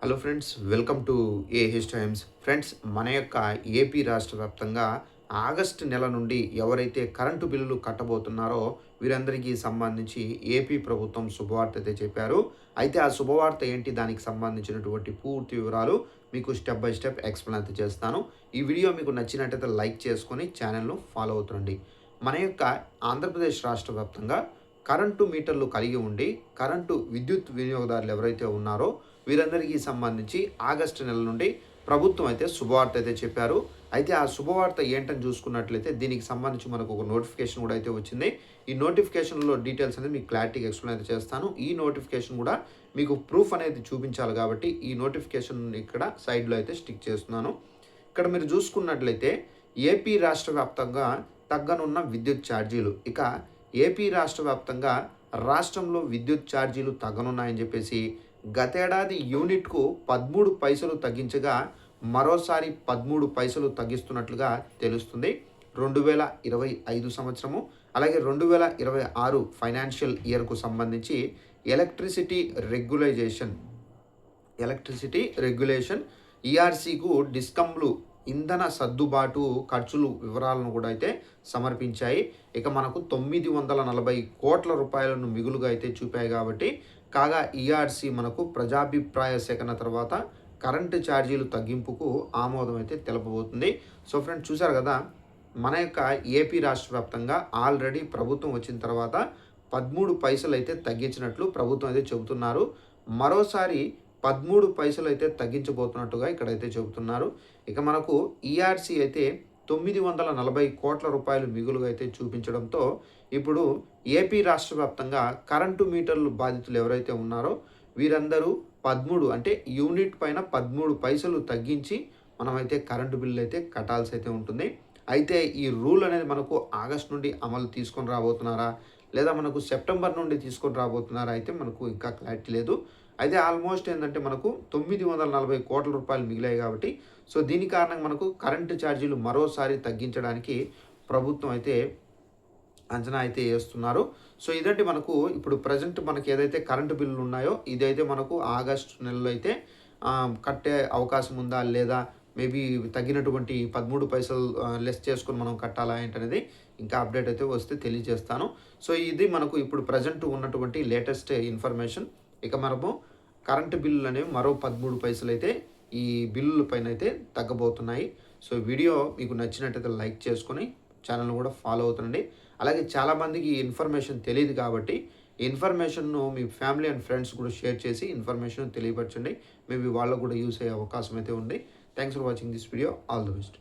Hello friends, welcome to AH times. Friends, మన యొక్క AP రాష్ట్ర వ్యాప్తంగా ఆగస్టు నెల నుండి ఎవరైతే కరెంటు బిల్లులు కట్టబోతున్నారో వీరందరికీ సంబంధించి ఏపీ ప్రభుత్వం శుభవార్త అయితే చెప్పారు. అయితే ఆ శుభవార్త ఏంటి, దానికి సంబంధించినటువంటి పూర్తి వివరాలు మీకు స్టెప్ బై స్టెప్ ఎక్స్ప్లెయిన్ అయితే చేస్తాను. ఈ వీడియో మీకు నచ్చినట్టయితే లైక్ చేసుకొని ఛానల్ను ఫాలో అవుతుండండి. మన యొక్క ఆంధ్రప్రదేశ్ రాష్ట్ర వ్యాప్తంగా కరెంటు మీటర్లు కలిగి ఉండి కరెంటు విద్యుత్ వినియోగదారులు ఎవరైతే ఉన్నారో వీరందరికీ సంబంధించి ఆగస్టు నెల నుండి ప్రభుత్వం అయితే శుభవార్త అయితే చెప్పారు. అయితే ఆ శుభవార్త ఏంటని చూసుకున్నట్లయితే దీనికి సంబంధించి మనకు ఒక నోటిఫికేషన్ కూడా అయితే వచ్చింది. ఈ నోటిఫికేషన్లో డీటెయిల్స్ అనేది మీకు క్లారిటీగా ఎక్స్ప్లెయిన్ అయితే చేస్తాను. ఈ నోటిఫికేషన్ కూడా మీకు ప్రూఫ్ అనేది చూపించాలి కాబట్టి ఈ నోటిఫికేషన్ ఇక్కడ సైడ్లో అయితే స్టిక్ చేస్తున్నాను. ఇక్కడ మీరు చూసుకున్నట్లయితే ఏపీ రాష్ట్ర వ్యాప్తంగా తగ్గనున్న విద్యుత్ ఛార్జీలు, ఇక ఏపీ రాష్ట్ర వ్యాప్తంగా రాష్ట్రంలో విద్యుత్ ఛార్జీలు తగ్గనున్నాయని చెప్పేసి గతేడాది యూనిట్కు 13 పైసలు తగ్గించగా మరోసారి 13 పైసలు తగ్గిస్తున్నట్లుగా తెలుస్తుంది. 2025 సంవత్సరము అలాగే 2026 ఫైనాన్షియల్ ఇయర్కు సంబంధించి ఎలక్ట్రిసిటీ రెగ్యులేషన్ ఈఆర్సీకు డిస్కంలు ఇంధన సర్దుబాటు ఖర్చులు వివరాలను కూడా అయితే సమర్పించాయి. ఇక మనకు 940 కోట్ల రూపాయలను మిగులుగా అయితే చూపాయి కాబట్టి కాగా ఈఆర్సీ మనకు ప్రజాభిప్రాయ సేకరణ తర్వాత కరెంటు ఛార్జీలు తగ్గింపుకు ఆమోదం అయితే తెలపబోతుంది. సో ఫ్రెండ్స్, చూసారు కదా, మన యొక్క ఏపీ రాష్ట్ర వ్యాప్తంగా ఆల్రెడీ ప్రభుత్వం వచ్చిన తర్వాత 13 పైసలు అయితే తగ్గించినట్లు ప్రభుత్వం అయితే చెబుతున్నారు. మరోసారి 13 పైసలు అయితే తగ్గించబోతున్నట్టుగా ఇక్కడైతే చెబుతున్నారు. ఇక మనకు ఈఆర్సీ అయితే 940 కోట్ల రూపాయలు మిగులుగా అయితే చూపించడంతో ఇప్పుడు ఏపీ రాష్ట్ర వ్యాప్తంగా కరెంటు మీటర్లు బాధితులు ఎవరైతే ఉన్నారో వీరందరూ 13 అంటే యూనిట్ పైన 13 పైసలు తగ్గించి మనమైతే కరెంటు బిల్లు అయితే కట్టాల్సి అయితే ఉంటుంది. అయితే ఈ రూల్ అనేది మనకు ఆగస్ట్ నుండి అమలు తీసుకొని రాబోతున్నారా లేదా మనకు సెప్టెంబర్ నుండి తీసుకొని రాబోతున్నారా అయితే మనకు ఇంకా క్లారిటీ లేదు. అయితే ఆల్మోస్ట్ ఏంటంటే మనకు 940 కోట్ల రూపాయలు మిగిలాయి కాబట్టి సో దీని కారణంగా మనకు కరెంటు ఛార్జీలు మరోసారి తగ్గించడానికి ప్రభుత్వం అయితే అంచనా అయితే వేస్తున్నారు. సో ఇదంటే మనకు ఇప్పుడు ప్రజెంట్ మనకి ఏదైతే కరెంటు బిల్లులు ఉన్నాయో ఇదైతే మనకు ఆగస్టు నెలలో అయితే కట్టే అవకాశం ఉందా లేదా మేబీ తగ్గినటువంటి 13 పైసలు లెస్ చేసుకొని మనం కట్టాలా ఏంటనేది ఇంకా అప్డేట్ అయితే వస్తే తెలియజేస్తాను. సో ఇది మనకు ఇప్పుడు ప్రజెంట్ ఉన్నటువంటి లేటెస్ట్ ఇన్ఫర్మేషన్. ఇక మనము కరెంటు బిల్లులు అనేవి మరో 13 పైసలు అయితే ఈ బిల్లుల పైన అయితే తగ్గబోతున్నాయి. సో వీడియో మీకు నచ్చినట్టయితే లైక్ చేసుకొని ఛానల్ని కూడా ఫాలో అవుతుండండి. అలాగే చాలామందికి ఈ ఇన్ఫర్మేషన్ తెలియదు కాబట్టి ఈ ఇన్ఫర్మేషన్ను మీ ఫ్యామిలీ అండ్ ఫ్రెండ్స్ కూడా షేర్ చేసి ఇన్ఫర్మేషన్ తెలియపరచండి. మేబీ వాళ్ళకు కూడా యూస్ అయ్యే అవకాశం అయితే ఉంది. Thanks for watching this video. All the best.